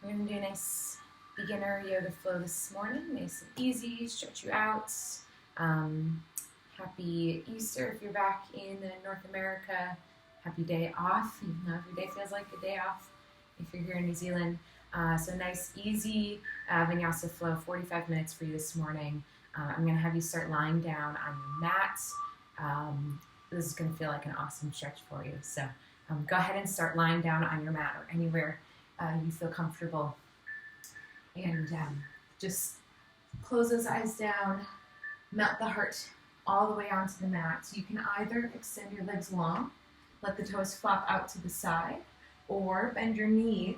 We're going to do a nice beginner yoga flow this morning. Nice and easy, stretch you out. Happy Easter if you're back in North America. Happy day off, even though every day feels like a day off if you're here in New Zealand. So nice, easy Vinyasa flow, 45 minutes for you this morning. I'm going to have you start lying down on your mat. This is going to feel like an awesome stretch for you. So go ahead and start lying down on your mat or anywhere you feel comfortable. And just close those eyes down, melt the heart all the way onto the mat. So you can either extend your legs long, let the toes flop out to the side, or bend your knees.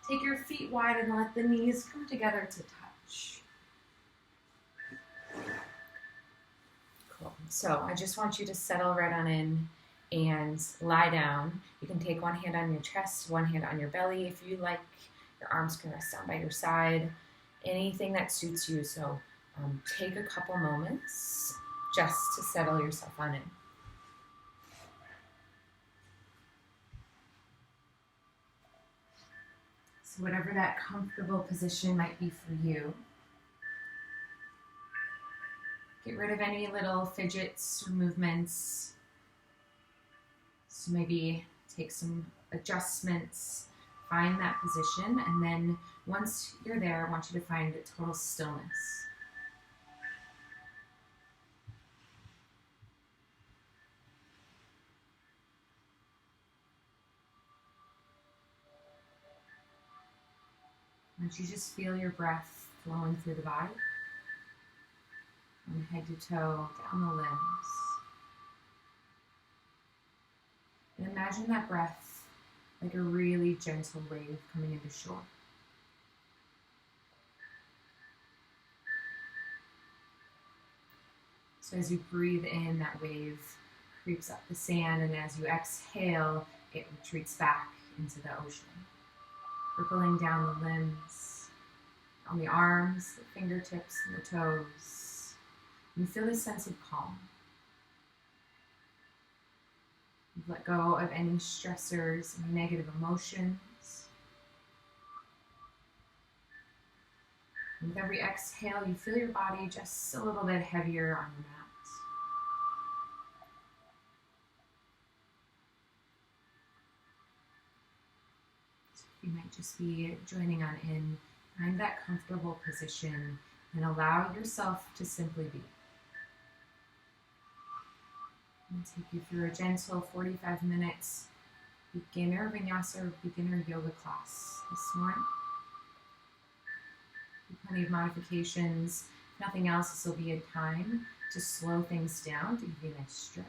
Take your feet wide and let the knees come together to touch. Cool. So I just want you to settle right on in and lie down. You can take one hand on your chest, one hand on your belly. If you like, your arms can rest down by your side. Anything that suits you. So take a couple moments just to settle yourself on in. So whatever that comfortable position might be for you, get rid of any little fidgets or movements. So maybe take some adjustments, find that position, and then once you're there, I want you to find total stillness. Once you just feel your breath flowing through the body, from head to toe, down the limbs. And imagine that breath like a really gentle wave coming into shore. So as you breathe in, that wave creeps up the sand, and as you exhale, it retreats back into the ocean. Rippling down the limbs, on the arms, the fingertips, and the toes. You feel this sense of calm. You've let go of any stressors, any negative emotions. And with every exhale, you feel your body just a little bit heavier on the mat. You might just be joining on in, find that comfortable position, and allow yourself to simply be. I'm going to take you through a gentle 45 minutes beginner Vinyasa or beginner yoga class this morning. Plenty of modifications. If nothing else, this will be a time to slow things down, to give you a nice stretch.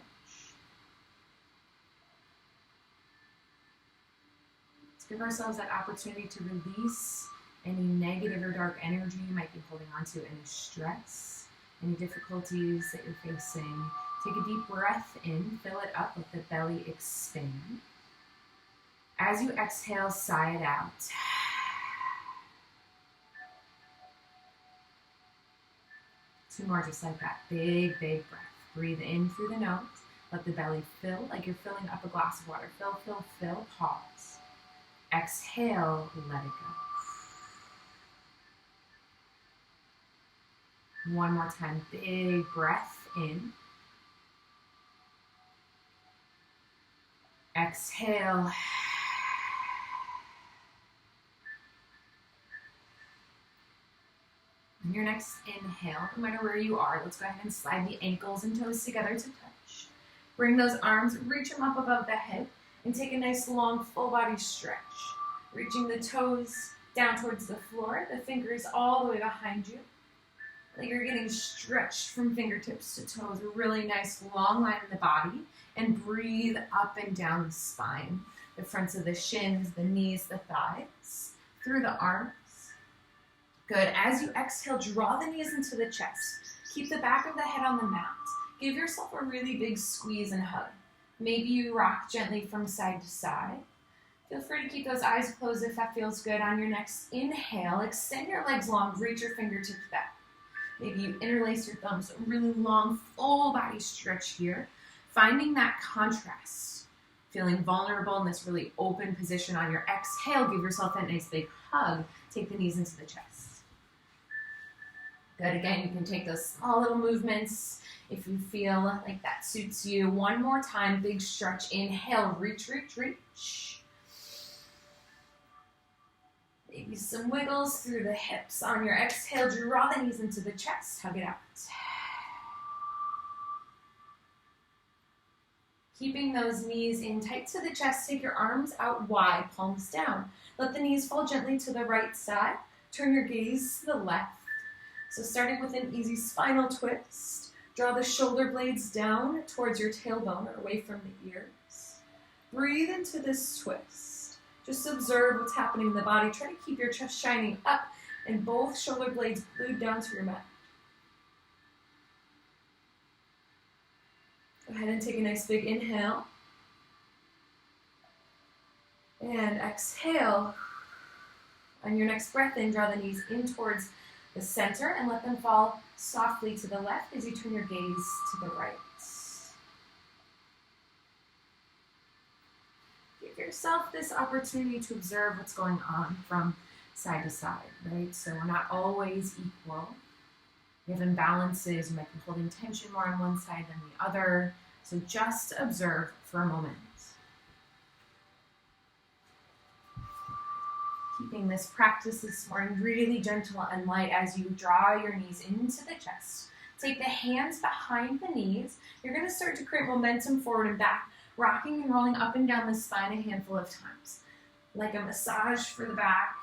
Give ourselves that opportunity to release any negative or dark energy you might be holding on to, any stress, any difficulties that you're facing. Take a deep breath in, fill it up, let the belly expand. As you exhale, sigh it out. Two more just like that. Big, big breath. Breathe in through the nose. Let the belly fill like you're filling up a glass of water. Fill, fill, fill. Pause. Exhale, let it go. One more time, big breath in. Exhale. On your next inhale, no matter where you are, let's go ahead and slide the ankles and toes together to touch. Bring those arms, reach them up above the head. And take a nice long full body stretch. Reaching the toes down towards the floor, the fingers all the way behind you. Like you're getting stretched from fingertips to toes. A really nice long line in the body. And breathe up and down the spine. The fronts of the shins, the knees, the thighs. Through the arms. Good. As you exhale, draw the knees into the chest. Keep the back of the head on the mat. Give yourself a really big squeeze and hug. Maybe you rock gently from side to side. Feel free to keep those eyes closed if that feels good. On your next inhale, extend your legs long, reach your fingertips back. Maybe you interlace your thumbs, a really long full body stretch here. Finding that contrast Feeling vulnerable in this really open position. On your exhale, give yourself that nice big hug. Take the knees into the chest. Good. Again, you can take those small little movements if you feel like that suits you. One more time, big stretch. Inhale, reach, reach, reach. Maybe some wiggles through the hips. On your exhale, draw the knees into the chest. Hug it out. Keeping those knees in tight to the chest, take your arms out wide, palms down. Let the knees fall gently to the right side. Turn your gaze to the left. So starting with an easy spinal twist, draw the shoulder blades down towards your tailbone or away from the ears. Breathe into this twist. Just observe what's happening in the body. Try to keep your chest shining up and both shoulder blades glued down to your mat. Go ahead and take a nice big inhale. And exhale. On your next breath in, draw the knees in towards the center and let them fall softly to the left as you turn your gaze to the right. Give yourself this opportunity to observe what's going on from side to side, right? So we're not always equal. We have imbalances. You might be holding tension more on one side than the other. So just observe for a moment. Keeping this practice this morning really gentle and light as you draw your knees into the chest. Take the hands behind the knees. You're going to start to create momentum forward and back, rocking and rolling up and down the spine a handful of times, like a massage for the back.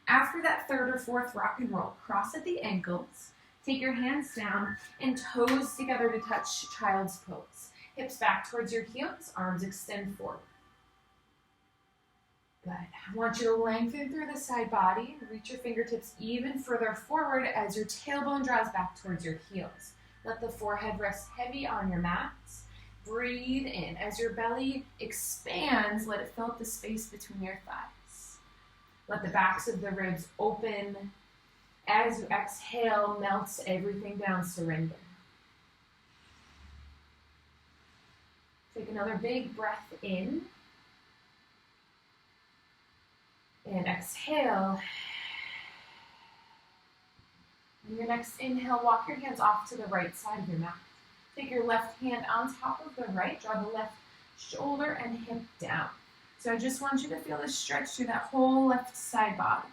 After that third or fourth rock and roll, cross at the ankles. Take your hands down and toes together to touch child's pose. Hips back towards your heels, arms extend forward. Good. I want you to lengthen through the side body and reach your fingertips even further forward as your tailbone draws back towards your heels. Let the forehead rest heavy on your mats. Breathe in. As your belly expands, let it fill up the space between your thighs. Let the backs of the ribs open. As you exhale, melts everything down, surrender. Take another big breath in. And exhale. On your next inhale, walk your hands off to the right side of your mat. Take your left hand on top of the right. Draw the left shoulder and hip down. So I just want you to feel the stretch through that whole left side body.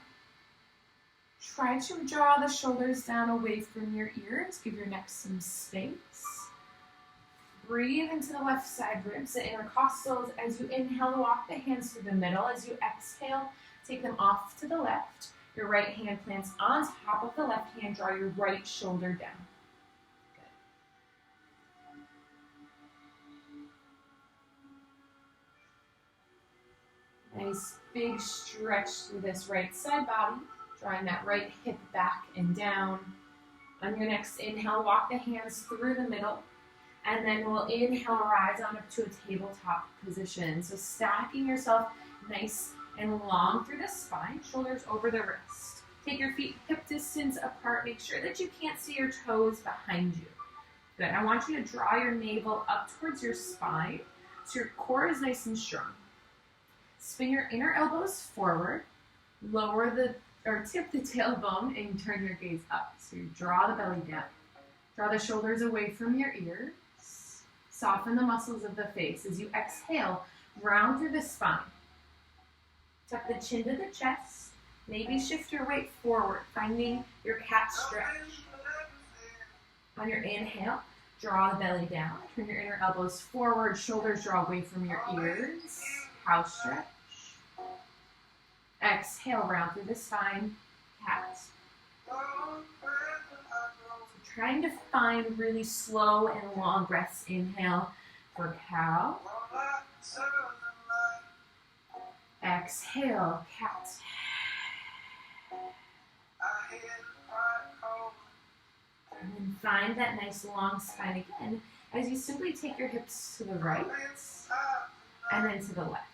Try to draw the shoulders down away from your ears. Give your neck some space. Breathe into the left side ribs, the intercostals. As you inhale, walk the hands through the middle. As you exhale, take them off to the left. Your right hand plants on top of the left hand. Draw your right shoulder down. Good. Nice big stretch through this right side body. Drawing that right hip back and down. On your next inhale, walk the hands through the middle. And then we'll inhale, rise on up to a tabletop position. So stacking yourself nice and long through the spine, shoulders over the wrist. Take your feet hip distance apart. Make sure that you can't see your toes behind you. Good. I want you to draw your navel up towards your spine so your core is nice and strong. Spin your inner elbows forward. Tip the tailbone and turn your gaze up. So you draw the belly down. Draw the shoulders away from your ears. Soften the muscles of the face. As you exhale, round through the spine. Tuck the chin to the chest. Maybe shift your weight forward, finding your cat stretch. On your inhale, draw the belly down. Turn your inner elbows forward. Shoulders draw away from your ears. Cow stretch. Exhale, round through the spine. Cat. Trying to find really slow and long breaths. Inhale for cow. Exhale, cat. And then find that nice long spine again as you simply take your hips to the right and then to the left.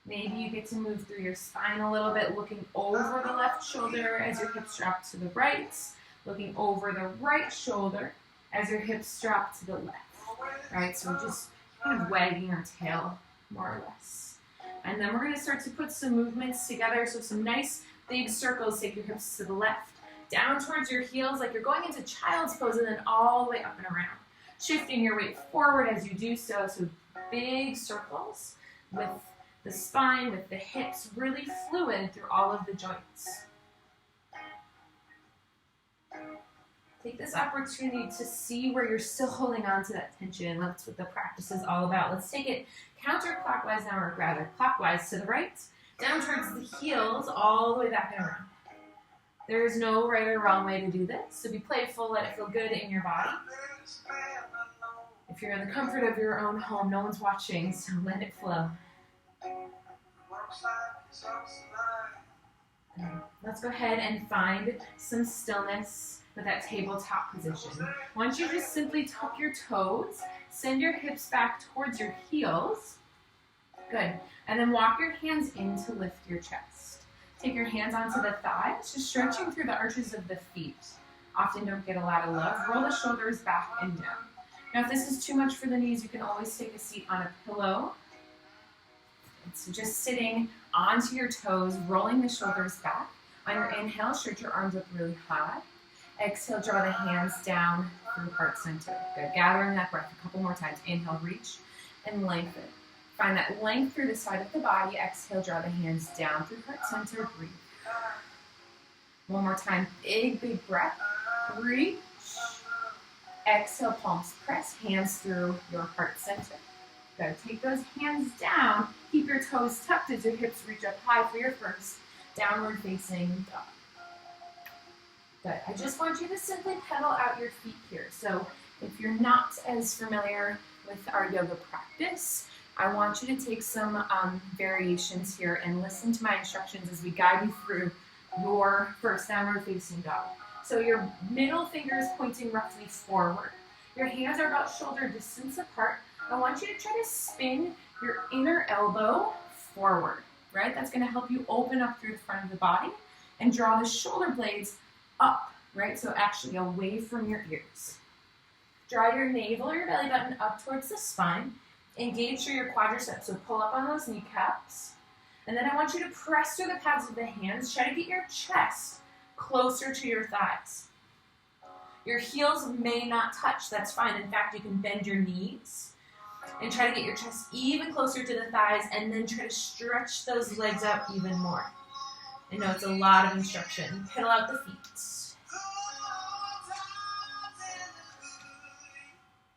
Maybe you get to move through your spine a little bit, looking over the left shoulder as your hips drop to the right. Looking over the right shoulder as your hips drop to the left. Right, so just kind of wagging our tail, more or less. And then we're going to start to put some movements together. So some nice big circles. Take your hips to the left, down towards your heels like you're going into child's pose, and then all the way up and around. Shifting your weight forward as you do so. So big circles with the spine, with the hips, really fluid through all of the joints. Take this opportunity to see where you're still holding on to that tension. That's what the practice is all about. Let's take it counterclockwise now, or rather clockwise to the right, down towards the heels, all the way back and around. There is no right or wrong way to do this, so be playful, let it feel good in your body. If you're in the comfort of your own home, no one's watching, so let it flow. Let's go ahead and find some stillness with that tabletop position. Once you just simply tuck your toes, send your hips back towards your heels. Good. And then walk your hands in to lift your chest. Take your hands onto the thighs, just stretching through the arches of the feet. Often don't get a lot of love. Roll the shoulders back and down. Now, if this is too much for the knees, you can always take a seat on a pillow. It's just sitting onto your toes, rolling the shoulders back. On your inhale, stretch your arms up really high. Exhale, draw the hands down through heart center. Good. Gathering that breath a couple more times. Inhale, reach and lengthen. Find that length through the side of the body. Exhale, draw the hands down through heart center. Breathe. One more time. Big, big breath. Reach. Exhale, palms press. Hands through your heart center. Good. Take those hands down. Keep your toes tucked as your hips reach up high for your first downward facing dog. Good. I just want you to simply pedal out your feet here. So if you're not as familiar with our yoga practice, I want you to take some variations here and listen to my instructions as we guide you through your first downward facing dog. So your middle finger is pointing roughly forward. Your hands are about shoulder distance apart. I want you to try to spin your inner elbow forward, right? That's going to help you open up through the front of the body and draw the shoulder blades up, right? So actually away from your ears. Draw your navel or your belly button up towards the spine. Engage through your quadriceps, so pull up on those kneecaps. And then I want you to press through the pads of the hands. Try to get your chest closer to your thighs. Your heels may not touch, that's fine. In fact, you can bend your knees and try to get your chest even closer to the thighs, and then try to stretch those legs out even more. I know it's a lot of instruction. Pedal out the feet.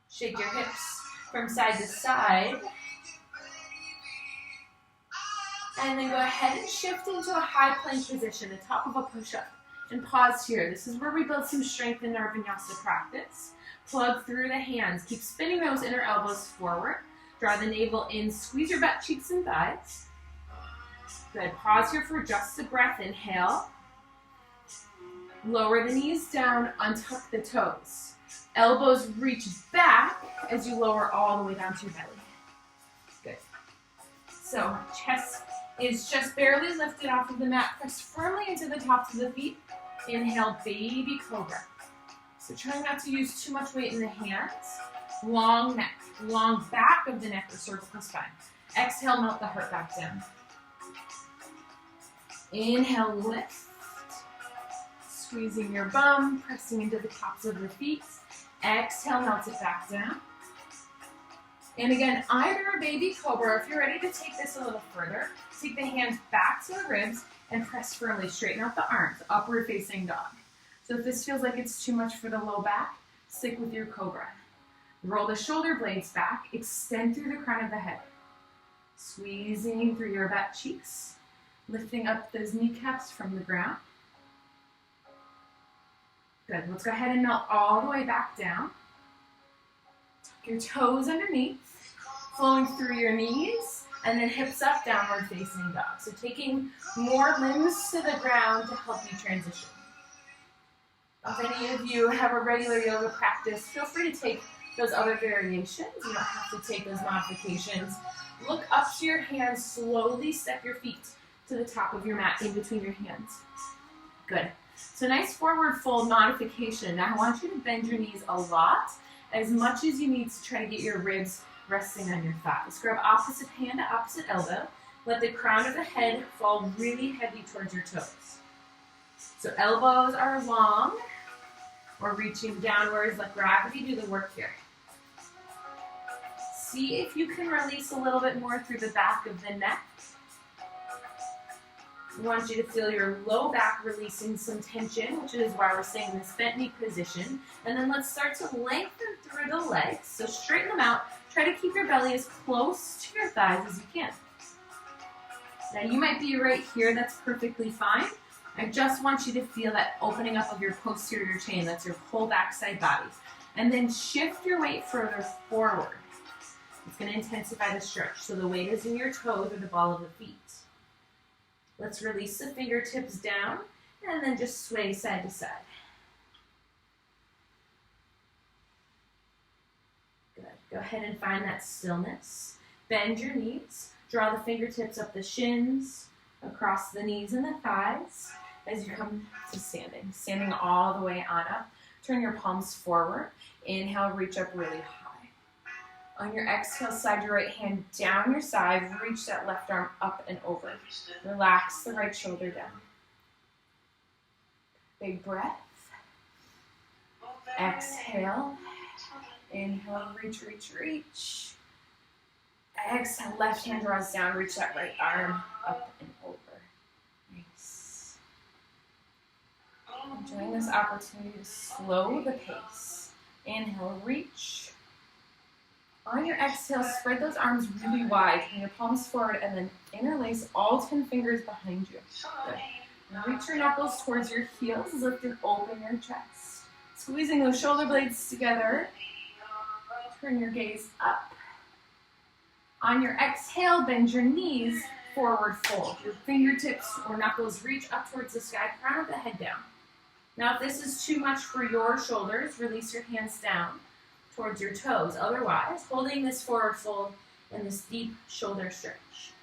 Shake your hips from side to side. And then go ahead and shift into a high plank position, the top of a push-up. And pause here. This is where we build some strength in our Vinyasa practice. Plug through the hands. Keep spinning those inner elbows forward. Draw the navel in. Squeeze your butt cheeks and thighs. Good. Pause here for just a breath. Inhale. Lower the knees down. Untuck the toes. Elbows reach back as you lower all the way down to your belly. Good. So chest is just barely lifted off of the mat. Press firmly into the tops of the feet. Inhale, baby cobra. So try not to use too much weight in the hands. Long neck, long back of the neck or cervical spine. Exhale, melt the heart back down. Inhale, lift. Squeezing your bum, pressing into the tops of the feet. Exhale, melt it back down. And again, either a baby cobra, if you're ready to take this a little further, take the hands back to the ribs and press firmly. Straighten out the arms, upward facing dog. So if this feels like it's too much for the low back, stick with your cobra. Roll the shoulder blades back, extend through the crown of the head. Squeezing through your butt cheeks, lifting up those kneecaps from the ground. Good, let's go ahead and melt all the way back down. Tuck your toes underneath, flowing through your knees, and then hips up, downward facing dog. So taking more limbs to the ground to help you transition. If any of you have a regular yoga practice, feel free to take those other variations. You don't have to take those modifications. Look up to your hands, slowly step your feet to the top of your mat in between your hands. Good. So nice forward fold modification. Now I want you to bend your knees a lot, as much as you need to try to get your ribs resting on your thighs. Grab opposite hand to opposite elbow. Let the crown of the head fall really heavy towards your toes. So elbows are long or reaching downwards. Let gravity do the work here. See if you can release a little bit more through the back of the neck. I want you to feel your low back releasing some tension, which is why we're staying in this bent knee position. And then let's start to lengthen through the legs. So straighten them out. Try to keep your belly as close to your thighs as you can. Now you might be right here, that's perfectly fine. I just want you to feel that opening up of your posterior chain, that's your whole backside body. And then shift your weight further forward. It's going to intensify the stretch, so the weight is in your toes or the ball of the feet. Let's release the fingertips down, and then just sway side to side. Good. Go ahead and find that stillness. Bend your knees. Draw the fingertips up the shins, across the knees and the thighs as you come to standing. Standing all the way on up. Turn your palms forward. Inhale, reach up really high. On your exhale, slide your right hand down your side. Reach that left arm up and over. Relax the right shoulder down. Big breath. Exhale. Inhale, reach, reach, reach. Exhale, left hand draws down. Reach that right arm up and over. Nice. Enjoying this opportunity to slow the pace. Inhale, reach. On your exhale, spread those arms really wide. Bring your palms forward and then interlace all 10 fingers behind you. Good. Now reach your knuckles towards your heels. Lift and open your chest. Squeezing those shoulder blades together. Turn your gaze up. On your exhale, bend your knees, forward fold. Your fingertips or knuckles reach up towards the sky, crown of the head down. Now if this is too much for your shoulders, release your hands down towards your toes. Otherwise, holding this forward fold and this deep shoulder stretch.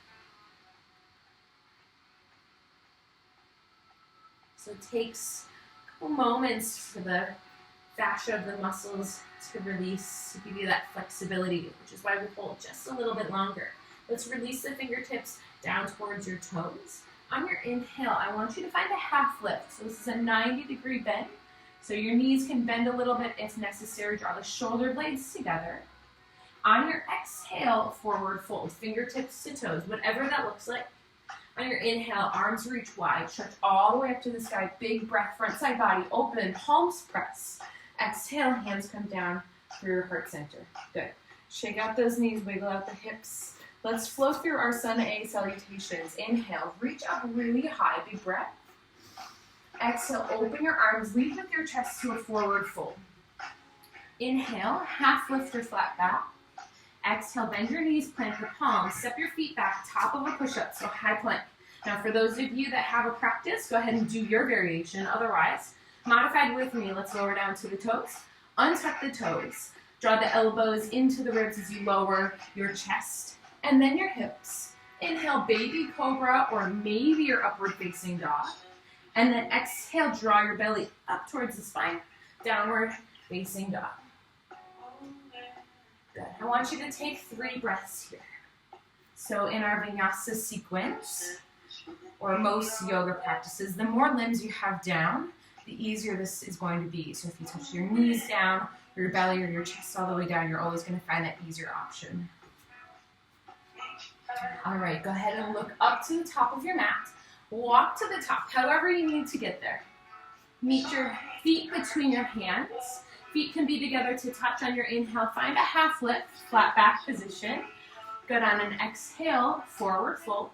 So it takes a couple moments for the fascia of the muscles to release, to give you that flexibility, which is why we hold just a little bit longer. Let's release the fingertips down towards your toes. On your inhale, I want you to find a half lift. So this is a 90-degree bend. So your knees can bend a little bit if necessary. Draw the shoulder blades together. On your exhale, forward fold, fingertips to toes, whatever that looks like. On your inhale, arms reach wide, stretch all the way up to the sky. Big breath, front side body open, palms press. Exhale, hands come down through your heart center. Good. Shake out those knees, wiggle out the hips. Let's flow through our Sun A salutations. Inhale, reach up really high, big breath. Exhale, open your arms, lead with your chest to a forward fold. Inhale, half lift or flat back. Exhale, bend your knees, plant the palms, step your feet back, top of a push-up, so high plank. Now for those of you that have a practice, go ahead and do your variation. Otherwise, modified with me, let's lower down to the toes. Untuck the toes. Draw the elbows into the ribs as you lower your chest. And then your hips. Inhale, baby cobra, or maybe your upward facing dog. And then exhale, draw your belly up towards the spine. Downward facing dog. Good. I want you to take 3 breaths here. So in our Vinyasa sequence, or most yoga practices, the more limbs you have down, the easier this is going to be. So if you touch your knees down, or your belly or your chest all the way down, you're always going to find that easier option. All right, go ahead and look up to the top of your mat. Walk to the top, however you need to get there. Meet your feet between your hands. Feet can be together to touch on your inhale. Find a half lift, flat back position. Good. On an exhale, forward fold.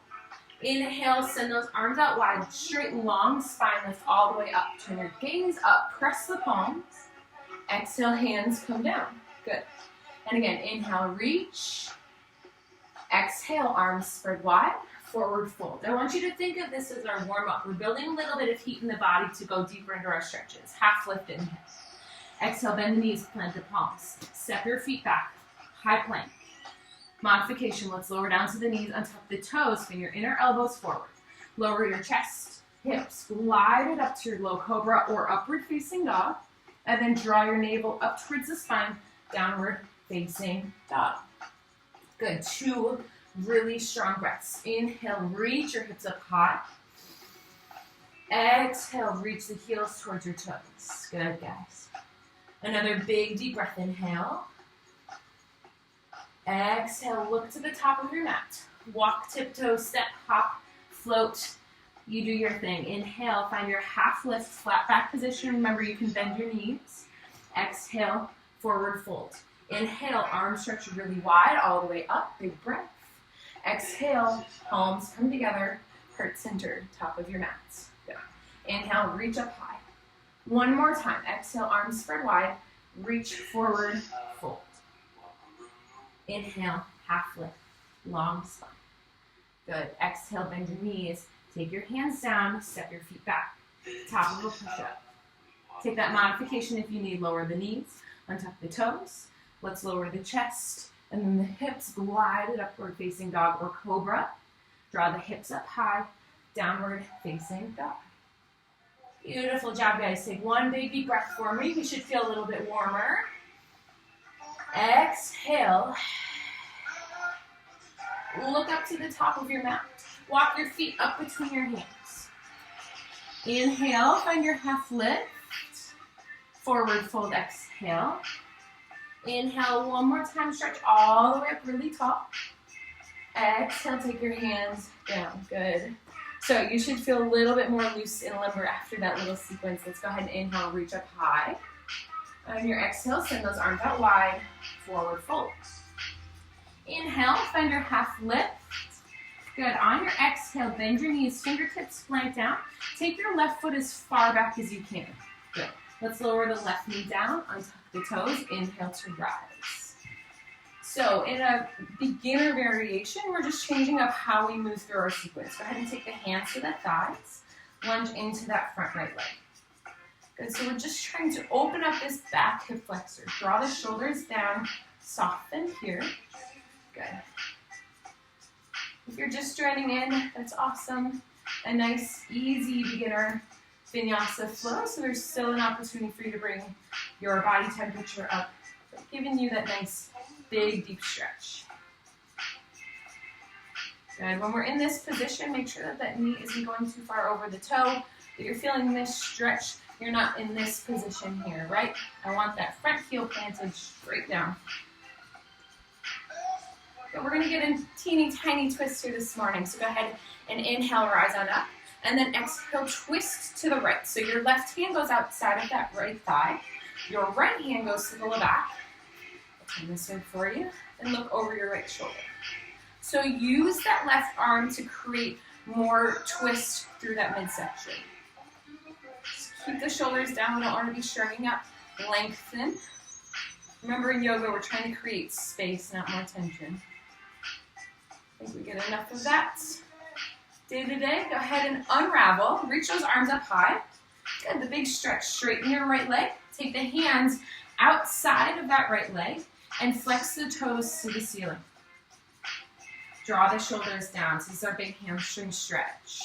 Inhale, send those arms out wide, straight, long spine lift all the way up. Turn your gaze up, press the palms. Exhale, hands come down. Good. And again, inhale, reach. Exhale, arms spread wide, forward fold. I want you to think of this as our warm-up. We're building a little bit of heat in the body to go deeper into our stretches. Half lift, inhale. Exhale, bend the knees, plant the palms. Step your feet back, high plank. Modification, let's lower down to the knees, untuck the toes, bring your inner elbows forward. Lower your chest, hips, glide it up to your low cobra or upward facing dog, and then draw your navel up towards the spine, downward facing dog. Good. 2 really strong breaths. Inhale, reach your hips up high. Exhale, reach the heels towards your toes. Good, guys. Another big, deep breath. Inhale. Exhale, look to the top of your mat. Walk, tiptoe, step, hop, float. You do your thing. Inhale, find your half lift, flat back position. Remember, you can bend your knees. Exhale, forward fold. Inhale, arms stretch really wide, all the way up. Big breath. Exhale, palms come together, heart centered, top of your mats. Good. Inhale, reach up high. One more time. Exhale, arms spread wide. Reach forward, fold. Inhale, half lift, long spine. Good. Exhale, bend your knees. Take your hands down, step your feet back. Top of a push-up. Take that modification if you need. Lower the knees, untuck the toes. Let's lower the chest, and then the hips glide it upward facing dog or cobra. Draw the hips up high, downward facing dog. Beautiful job, guys. Take one big deep breath for me. We should feel a little bit warmer. Exhale. Look up to the top of your mat. Walk your feet up between your hands. Inhale, find your half lift. Forward fold, exhale. Inhale, one more time, stretch all the way up really tall. Exhale, take your hands down. Good. So you should feel a little bit more loose and limber after that little sequence. Let's go ahead and inhale, reach up high. On your exhale, send those arms out wide, forward fold. Inhale, find your half lift. Good. On your exhale, bend your knees, fingertips plant down. Take your left foot as far back as you can. Good. Let's lower the left knee down, untuck the toes, inhale to rise. So in a beginner variation, we're just changing up how we move through our sequence. Go ahead and take the hands to the thighs, lunge into that front right leg. Good, so we're just trying to open up this back hip flexor. Draw the shoulders down, soften here. Good. If you're just joining in, that's awesome. A nice, easy beginner Vinyasa flow, so there's still an opportunity for you to bring your body temperature up, but giving you that nice, big, deep stretch. Good. When we're in this position, make sure that that knee isn't going too far over the toe, that you're feeling this stretch. You're not in this position here, right? I want that front heel planted straight down. But we're going to get a teeny tiny twist here this morning. So go ahead and inhale, rise on up. And then exhale, twist to the right. So your left hand goes outside of that right thigh. Your right hand goes to the low back. I'll turn this way for you. And look over your right shoulder. So use that left arm to create more twist through that midsection. Just keep the shoulders down. We don't want to be shrugging up. Lengthen. Remember, in yoga, we're trying to create space, not more tension. I think we get enough of that. Day to day, go ahead and unravel. Reach those arms up high. Good, the big stretch. Straighten your right leg. Take the hands outside of that right leg and flex the toes to the ceiling. Draw the shoulders down. So this is our big hamstring stretch.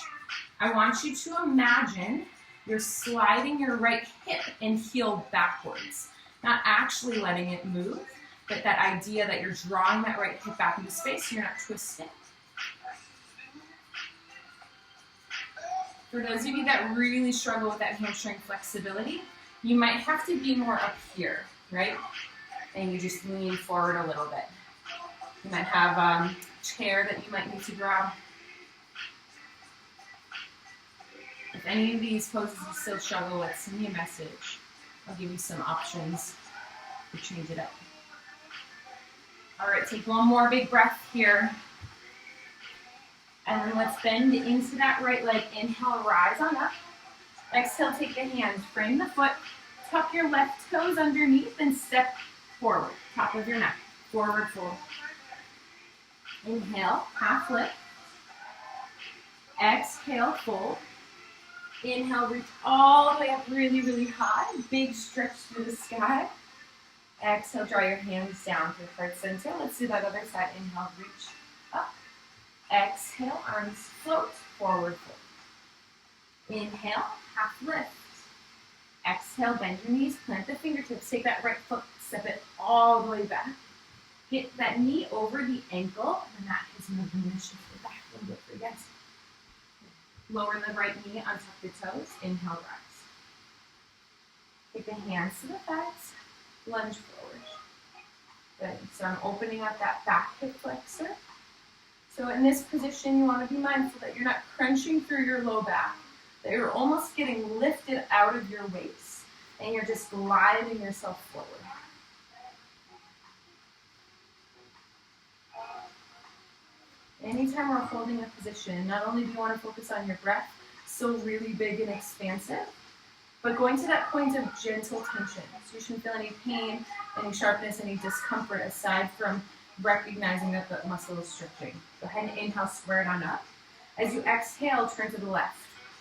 I want you to imagine you're sliding your right hip and heel backwards. Not actually letting it move, but that idea that you're drawing that right hip back into space so you're not twisting. For those of you that really struggle with that hamstring flexibility, you might have to be more up here, right? And you just lean forward a little bit. You might have a chair that you might need to grab. If any of these poses you still struggle with, send me a message. I'll give you some options to change it up. All right, take one more big breath here. And then let's bend into that right leg. Inhale, rise on up. Exhale, take the hands, frame the foot, tuck your left toes underneath, and step forward. Top of your mat, forward fold. Inhale, half lift. Exhale, fold. Inhale, reach all the way up really, really high. Big stretch through the sky. Exhale, draw your hands down to the heart center. Let's do that other side. Inhale, reach up. Exhale, arms float, forward fold. Inhale, half lift. Exhale, bend your knees, plant the fingertips. Take that right foot, step it all the way back. Get that knee over the ankle, and that is moving the shift it back a little bit for you guys. Lower the right knee, untuck the toes, inhale, rise. Take the hands to the thighs, lunge forward. Good, so I'm opening up that back hip flexor. So in this position, you want to be mindful that you're not crunching through your low back, that you're almost getting lifted out of your waist, and you're just gliding yourself forward. Anytime we're holding a position, not only do you want to focus on your breath, so really big and expansive, but going to that point of gentle tension. So you shouldn't feel any pain, any sharpness, any discomfort aside from recognizing that the muscle is stretching. Go ahead and inhale, square it on up. As you exhale, turn to the left.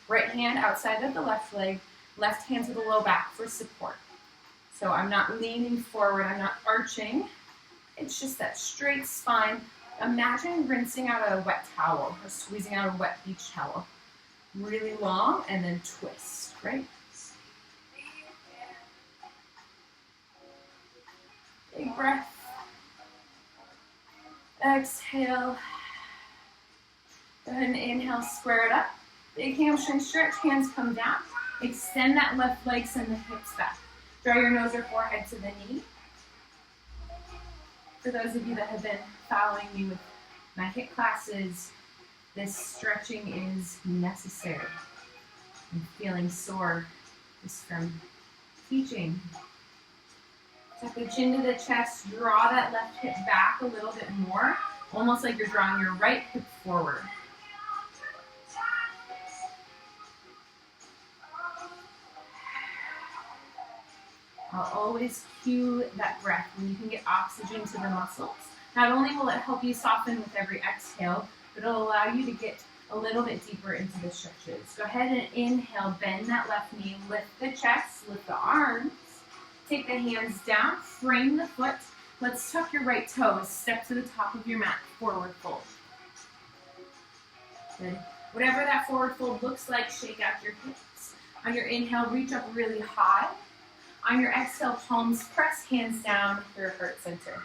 Right hand outside of the left leg, left hand to the low back for support. So I'm not leaning forward, I'm not arching. It's just that straight spine. Imagine rinsing out a wet towel or squeezing out a wet beach towel. Really long and then twist, right? Big breath. Exhale. Go ahead and inhale, square it up. Big hamstring stretch, hands come down. Extend that left leg, send the hips back. Draw your nose or forehead to the knee. For those of you that have been following me with my HIIT classes, this stretching is necessary. I'm feeling sore just from teaching. Tuck the chin to the chest, draw that left hip back a little bit more, almost like you're drawing your right hip forward. I'll always cue that breath when you can get oxygen to the muscles. Not only will it help you soften with every exhale, but it'll allow you to get a little bit deeper into the stretches. Go ahead and inhale, bend that left knee, lift the chest, lift the arms. Take the hands down, frame the foot. Let's tuck your right toes, step to the top of your mat, forward fold. Good. Whatever that forward fold looks like, shake out your hips. On your inhale, reach up really high. On your exhale, palms press, hands down for your heart center.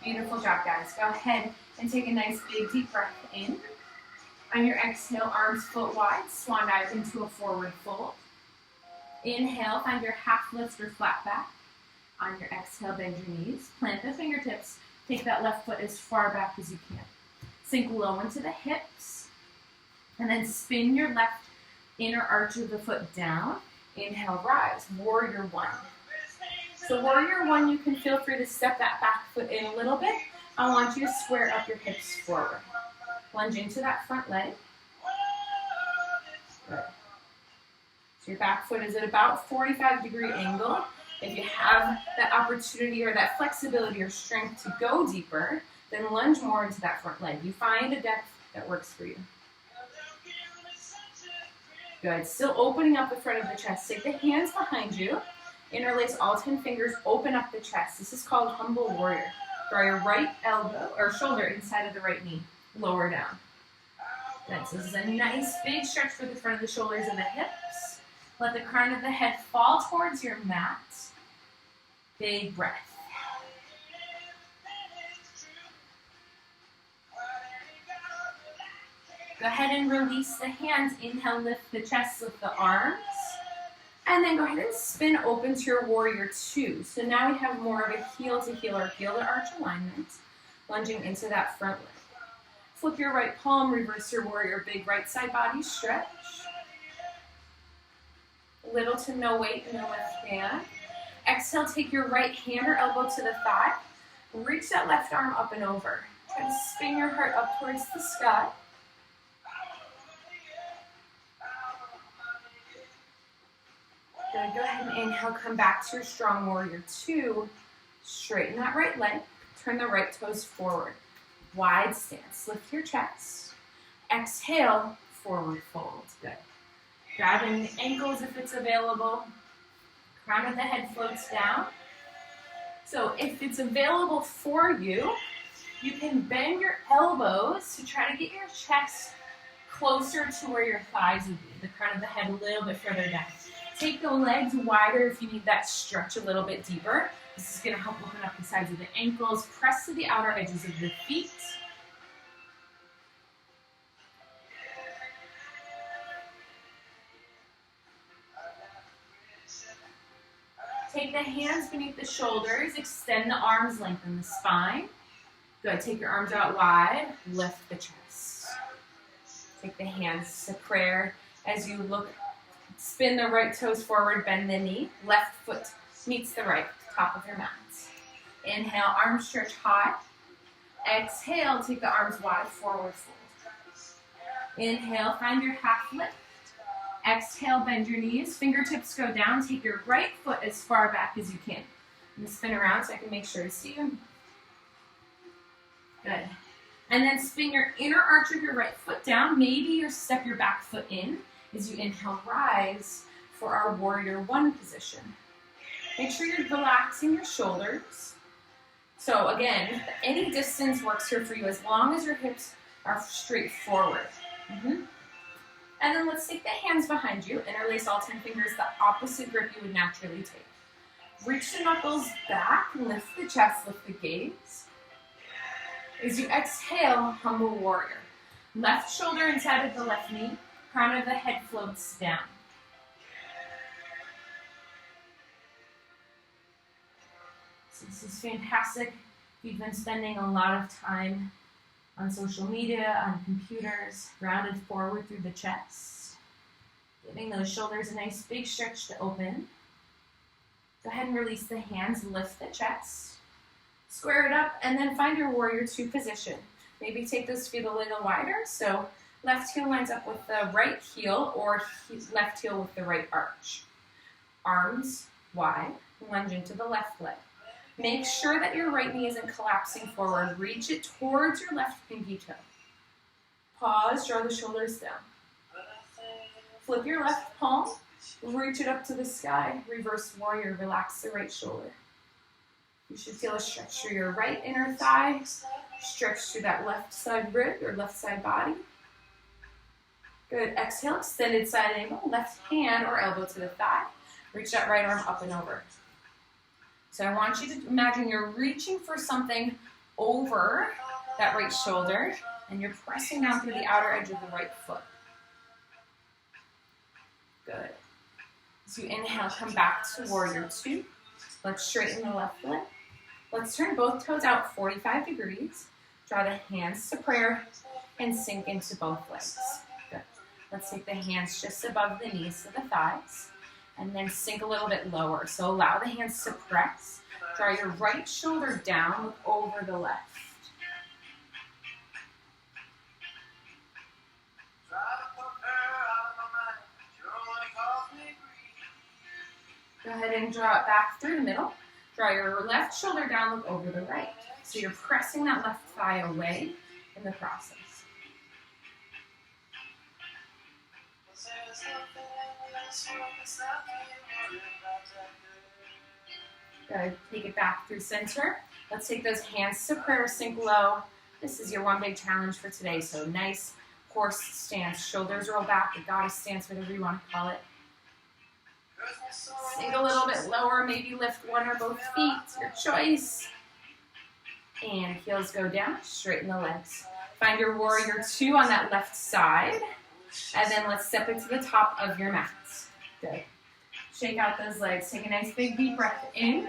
Beautiful job, guys. Go ahead and take a nice big deep breath in. On your exhale, arms foot wide, swan dive into a forward fold. Inhale, find your half lift or flat back. On your exhale, bend your knees, plant the fingertips, take that left foot as far back as you can. Sink low into the hips, and then spin your left inner arch of the foot down. Inhale, rise, warrior one. So warrior one, you can feel free to step that back foot in a little bit. I want you to square up your hips forward. Lunge into that front leg. Good. So your back foot is at about 45-degree angle. If you have that opportunity or that flexibility or strength to go deeper, then lunge more into that front leg. You find a depth that works for you. Good. Still opening up the front of the chest. Take the hands behind you. Interlace all 10 fingers. Open up the chest. This is called humble warrior. Draw your right elbow or shoulder inside of the right knee. Lower down. Good. So this is a nice big stretch for the front of the shoulders and the hips. Let the crown of the head fall towards your mat. Big breath. Go ahead and release the hands. Inhale, lift the chest, lift the arms. And then go ahead and spin open to your warrior two. So now we have more of a heel to heel or heel to arch alignment. Lunging into that front leg. Flip your right palm, reverse your warrior, big right side body stretch. Little to no weight in the left hand. Exhale, take your right hand or elbow to the thigh. Reach that left arm up and over. Try to spin your heart up towards the sky. Good. Go ahead and inhale, come back to your strong warrior two. Straighten that right leg. Turn the right toes forward. Wide stance. Lift your chest. Exhale, forward fold. Good. Grabbing the ankles if it's available. Crown of the head floats down. So if it's available for you, you can bend your elbows to try to get your chest closer to where your thighs would be. The crown of the head a little bit further down. Take the legs wider if you need that stretch a little bit deeper. This is going to help open up the sides of the ankles. Press to the outer edges of the feet. Take the hands beneath the shoulders. Extend the arms, lengthen the spine. Good. Take your arms out wide. Lift the chest. Take the hands to prayer as you look. Spin the right toes forward. Bend the knee. Left foot meets the right. Top of your mat. Inhale, arms stretch high. Exhale, take the arms wide, forward fold. Inhale, find your half lift. Exhale, bend your knees. Fingertips go down. Take your right foot as far back as you can. And spin around so I can make sure to see you. Good. And then spin your inner arch of your right foot down. Maybe you step your back foot in as you inhale, rise for our warrior one position. Make sure you're relaxing your shoulders. So again, any distance works here for you as long as your hips are straight forward. And then let's take the hands behind you, interlace all 10 fingers, the opposite grip you would naturally take. Reach the knuckles back, lift the chest, lift the gaze. As you exhale, humble warrior. Left shoulder inside of the left knee, crown of the head floats down. So this is fantastic. You've been spending a lot of time on social media, on computers, rounded forward through the chest. Giving those shoulders a nice big stretch to open. Go ahead and release the hands, lift the chest. Square it up, and then find your warrior two position. Maybe take those feet a little wider, so left heel lines up with the right heel, or left heel with the right arch. Arms wide, lunge into the left leg. Make sure that your right knee isn't collapsing forward. Reach it towards your left pinky toe. Pause, draw the shoulders down. Flip your left palm, reach it up to the sky. Reverse warrior, relax the right shoulder. You should feel a stretch through your right inner thigh, stretch through that left side rib or left side body. Good, exhale, extended side angle, left hand or elbow to the thigh. Reach that right arm up and over. So I want you to imagine you're reaching for something over that right shoulder, and you're pressing down through the outer edge of the right foot. Good. As you inhale, come back to warrior two. Let's straighten the left leg. Let's turn both toes out 45 degrees. Draw the hands to prayer and sink into both legs. Good. Let's take the hands just above the knees to the thighs. And then sink a little bit lower. So allow the hands to press. Draw your right shoulder down, look over the left. Go ahead and draw it back through the middle. Draw your left shoulder down, look over the right. So you're pressing that left thigh away in the process. Good. Take it back through center. Let's take those hands to prayer, sink low. This is your one big challenge for today. So nice horse stance. Shoulders roll back, the goddess stance, whatever you want to call it. Sink a little bit lower. Maybe lift one or both feet. Your choice. And heels go down. Straighten the legs. Find your warrior two on that left side. And then let's step it to the top of your mat. Good. Shake out those legs. Take a nice big deep breath in.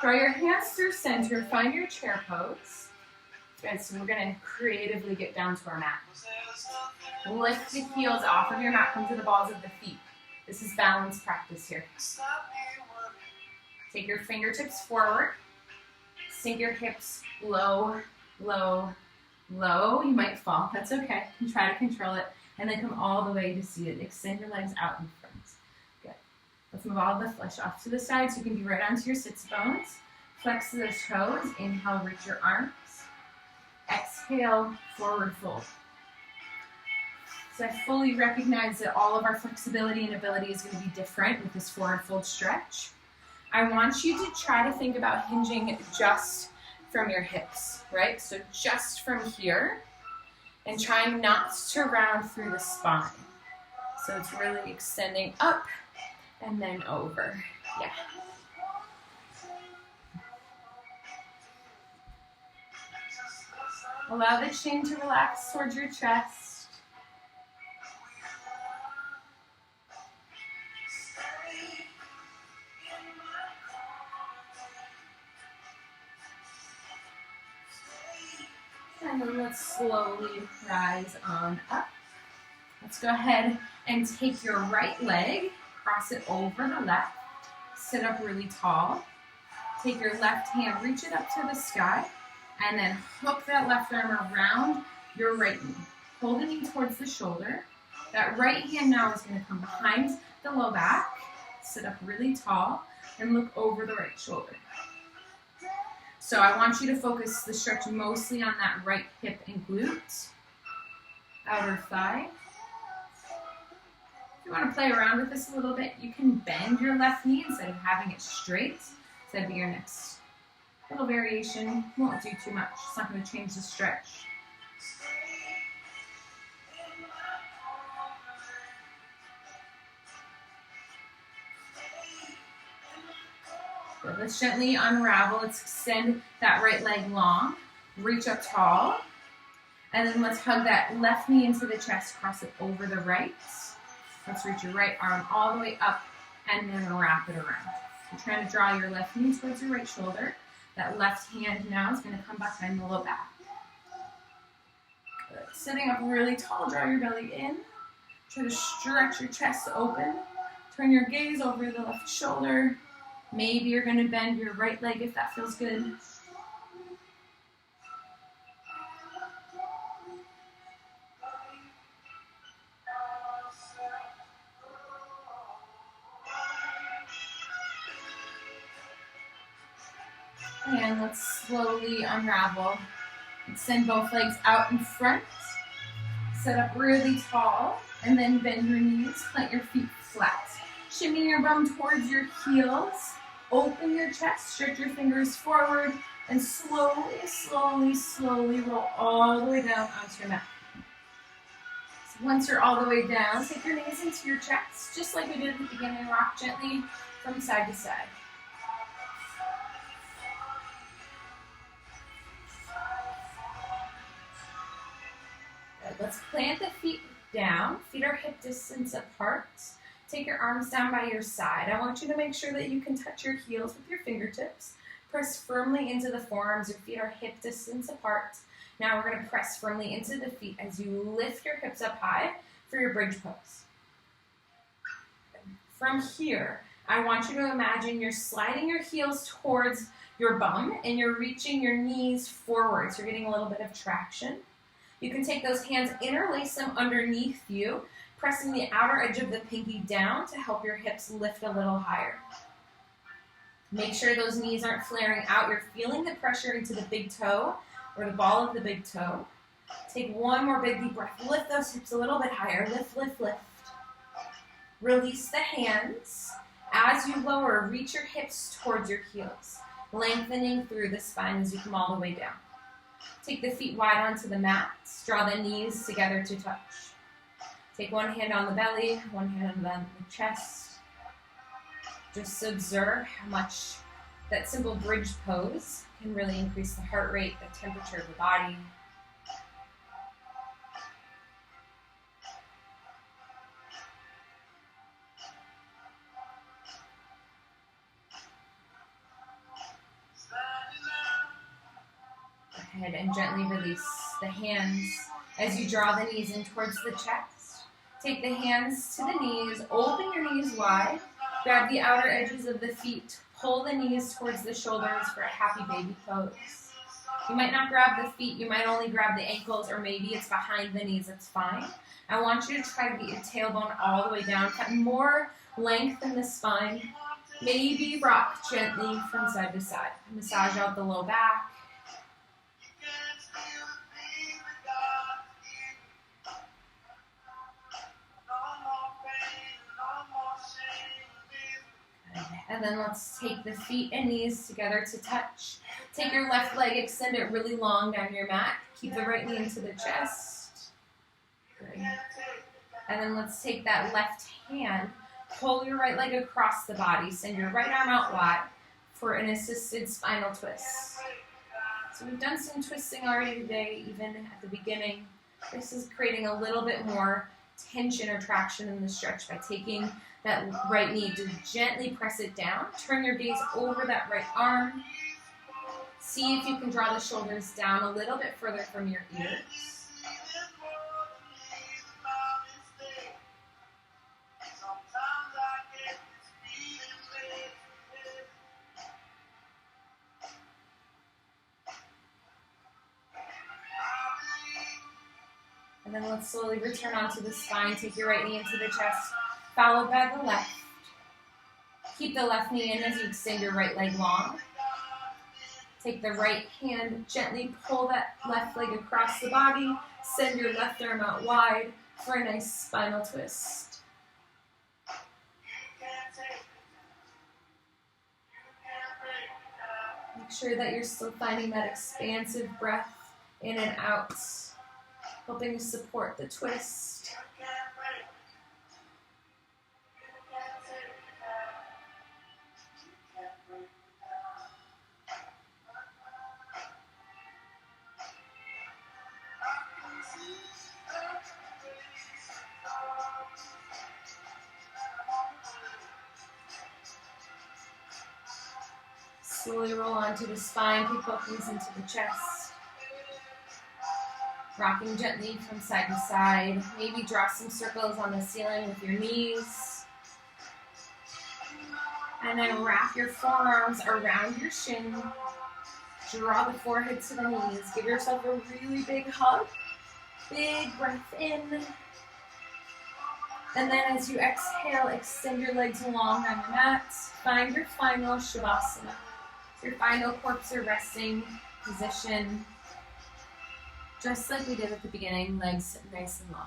Draw your hands through center. Find your chair pose. Good. So we're going to creatively get down to our mat. Lift the heels off of your mat. Come to the balls of the feet. This is balance practice here. Take your fingertips forward. Sink your hips low, low, low. You might fall. That's okay. You can try to control it. And then come all the way to seated. Extend your legs out in front. Good. Let's move all the flesh off to the side so you can be right onto your sits bones. Flex those toes. Inhale, reach your arms. Exhale, forward fold. So I fully recognize that all of our flexibility and ability is going to be different with this forward fold stretch. I want you to try to think about hinging just from your hips, right? So just from here, and trying not to round through the spine. So it's really extending up and then over. Yeah. Allow the chin to relax towards your chest. And then let's slowly rise on up. Let's go ahead and take your right leg, cross it over the left, sit up really tall. Take your left hand, reach it up to the sky, and then hook that left arm around your right knee. Pull the knee towards the shoulder. That right hand now is going to come behind the low back, sit up really tall, and look over the right shoulder. So I want you to focus the stretch mostly on that right hip and glute, outer thigh. If you want to play around with this a little bit, you can bend your left knee instead of having it straight. So that'd be your next little variation. Won't do too much. It's not going to change the stretch. Good. Let's gently unravel. Let's extend that right leg long. Reach up tall. And then let's hug that left knee into the chest. Cross it over the right. Let's reach your right arm all the way up and then wrap it around. You're trying to draw your left knee towards your right shoulder. That left hand now is going to come behind the low back. Good. Sitting up really tall, draw your belly in. Try to stretch your chest open. Turn your gaze over the left shoulder. Maybe you're going to bend your right leg if that feels good. And let's slowly unravel. Extend both legs out in front. Sit up really tall. And then bend your knees. Plant your feet flat. Shimmy your bum towards your heels. Open your chest. Stretch your fingers forward. And slowly, slowly, slowly roll all the way down onto your mat. So once you're all the way down, take your knees into your chest. Just like we did at the beginning. Rock gently from side to side. Let's plant the feet down. Feet are hip distance apart. Take your arms down by your side. I want you to make sure that you can touch your heels with your fingertips. Press firmly into the forearms. Your feet are hip distance apart. Now we're going to press firmly into the feet as you lift your hips up high for your bridge pose. From here, I want you to imagine you're sliding your heels towards your bum and you're reaching your knees forward. So you're getting a little bit of traction. You can take those hands, interlace them underneath you, pressing the outer edge of the pinky down to help your hips lift a little higher. Make sure those knees aren't flaring out. You're feeling the pressure into the big toe or the ball of the big toe. Take one more big deep breath. Lift those hips a little bit higher. Lift, lift, lift. Release the hands. As you lower, reach your hips towards your heels, lengthening through the spine as you come all the way down. Take the feet wide onto the mat. Draw the knees together to touch. Take one hand on the belly, one hand on the chest. Just observe how much that simple bridge pose can really increase the heart rate, the temperature of the body. Go ahead and gently release the hands as you draw the knees in towards the chest. Take the hands to the knees, open your knees wide, grab the outer edges of the feet, pull the knees towards the shoulders for a happy baby pose. You might not grab the feet, you might only grab the ankles, or maybe it's behind the knees, it's fine. I want you to try to get your tailbone all the way down, cut more length in the spine. Maybe rock gently from side to side. Massage out the low back. And then let's take the feet and knees together to touch. Take your left leg, extend it really long down your mat. Keep the right knee into the chest. Good. And then let's take that left hand, pull your right leg across the body. Send your right arm out wide for an assisted spinal twist. So we've done some twisting already today, even at the beginning. This is creating a little bit more tension or traction in the stretch by taking that right knee to gently press it down. Turn your gaze over that right arm. See if you can draw the shoulders down a little bit further from your ears. And then let's slowly return onto the spine. Take your right knee into the chest, followed by the left. Keep the left knee in as you extend your right leg long. Take the right hand, gently pull that left leg across the body. Send your left arm out wide for a nice spinal twist. Make sure that you're still finding that expansive breath in and out, helping to support the twist. Slowly roll onto the spine, take both knees into the chest. Rocking gently from side to side. Maybe draw some circles on the ceiling with your knees. And then wrap your forearms around your shin. Draw the forehead to the knees. Give yourself a really big hug. Big breath in. And then as you exhale, extend your legs long on your mat. Find your final Shavasana. Your final corpse or resting position. Just like we did at the beginning, legs nice and long.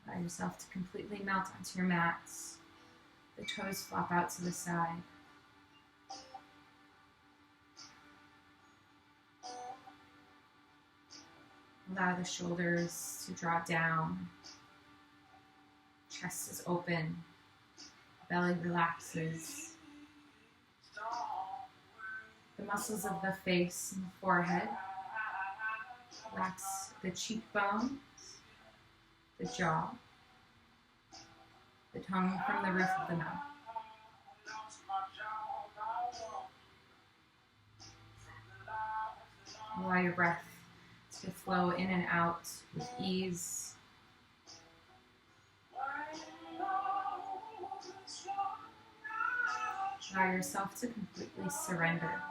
Allow yourself to completely melt onto your mats. The toes flop out to the side. Allow the shoulders to draw down. Chest is open. Belly relaxes. The muscles of the face and the forehead. Relax the cheekbones, the jaw, the tongue from the roof of the mouth. Allow your breath to flow in and out with ease. Allow yourself to completely surrender.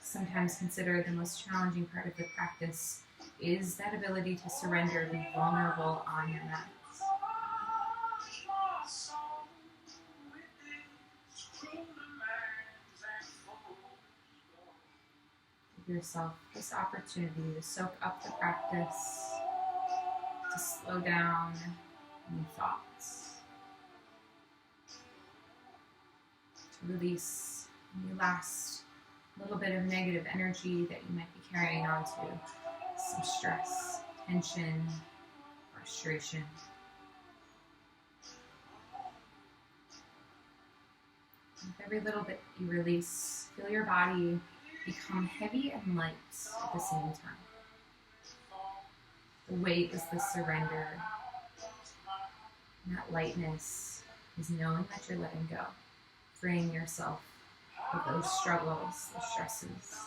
Sometimes considered the most challenging part of the practice is that ability to surrender, be vulnerable on your mat. Give yourself this opportunity to soak up the practice, to slow down any thoughts, to release any last little bit of negative energy that you might be carrying on to, some stress, tension, frustration. With every little bit you release, feel your body become heavy and light at the same time. The weight is the surrender. And that lightness is knowing that you're letting go, freeing yourself of those struggles, those stresses.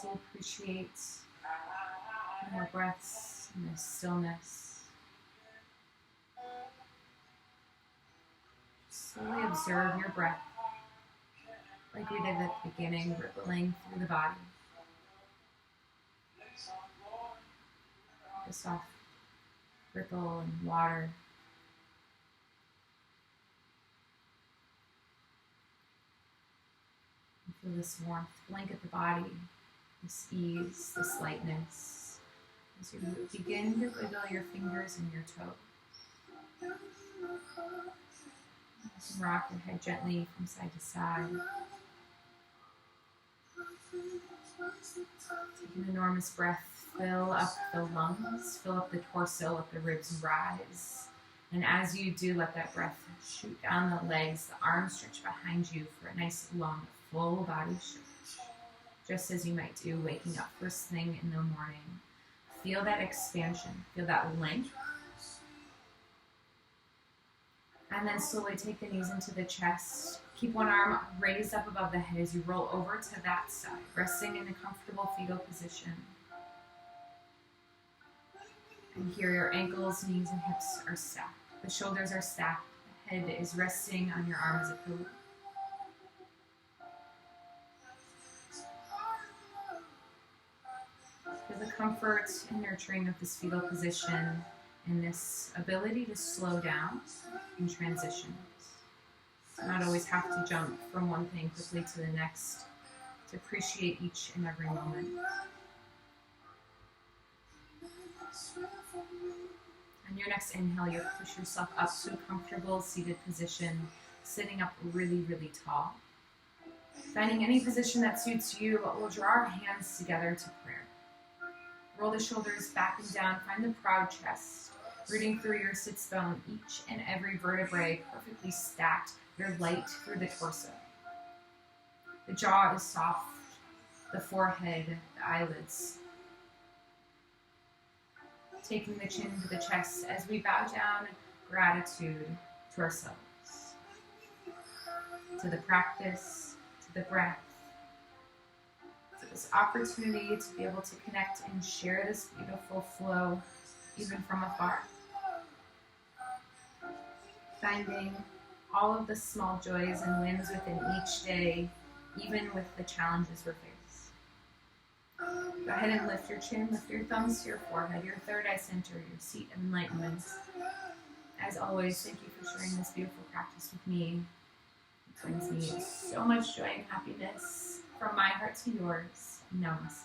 as you appreciate your breaths and this stillness. Slowly observe your breath, like we did at the beginning, rippling through the body. A soft ripple in water. You feel this warmth blanket the body, this ease, this lightness, as you begin to wiggle your fingers and your toes. You can rock your head gently from side to side. Take an enormous breath, fill up the lungs, fill up the torso, let the ribs rise. And as you do, let that breath shoot down the legs, the arms stretch behind you for a nice long full body stretch. Just as you might do waking up first thing in the morning. Feel that expansion, feel that length. And then slowly take the knees into the chest. Keep one arm raised up above the head as you roll over to that side, resting in a comfortable fetal position. And here your ankles, knees, and hips are stacked. The shoulders are stacked. The head is resting on your arm as a pillow. Feel the comfort and nurturing of this fetal position and this ability to slow down in transitions. To not always have to jump from one thing quickly to the next, to appreciate each and every moment. On your next inhale, you'll push yourself up to a comfortable seated position, sitting up really, really tall. Finding any position that suits you, but we'll draw our hands together to prayer. Roll the shoulders back and down, find the proud chest, rooting through your sits bone, each and every vertebrae perfectly stacked, your light through the torso. The jaw is soft, the forehead, the eyelids. Taking the chin to the chest as we bow down, gratitude to ourselves, to the practice, to the breath, to this opportunity to be able to connect and share this beautiful flow, even from afar. Finding all of the small joys and wins within each day, even with the challenges we're faced. Go ahead and lift your chin, lift your thumbs to your forehead, your third eye center, your seat of enlightenment. As always, thank you for sharing this beautiful practice with me. It brings me so much joy and happiness from my heart to yours. Namaste.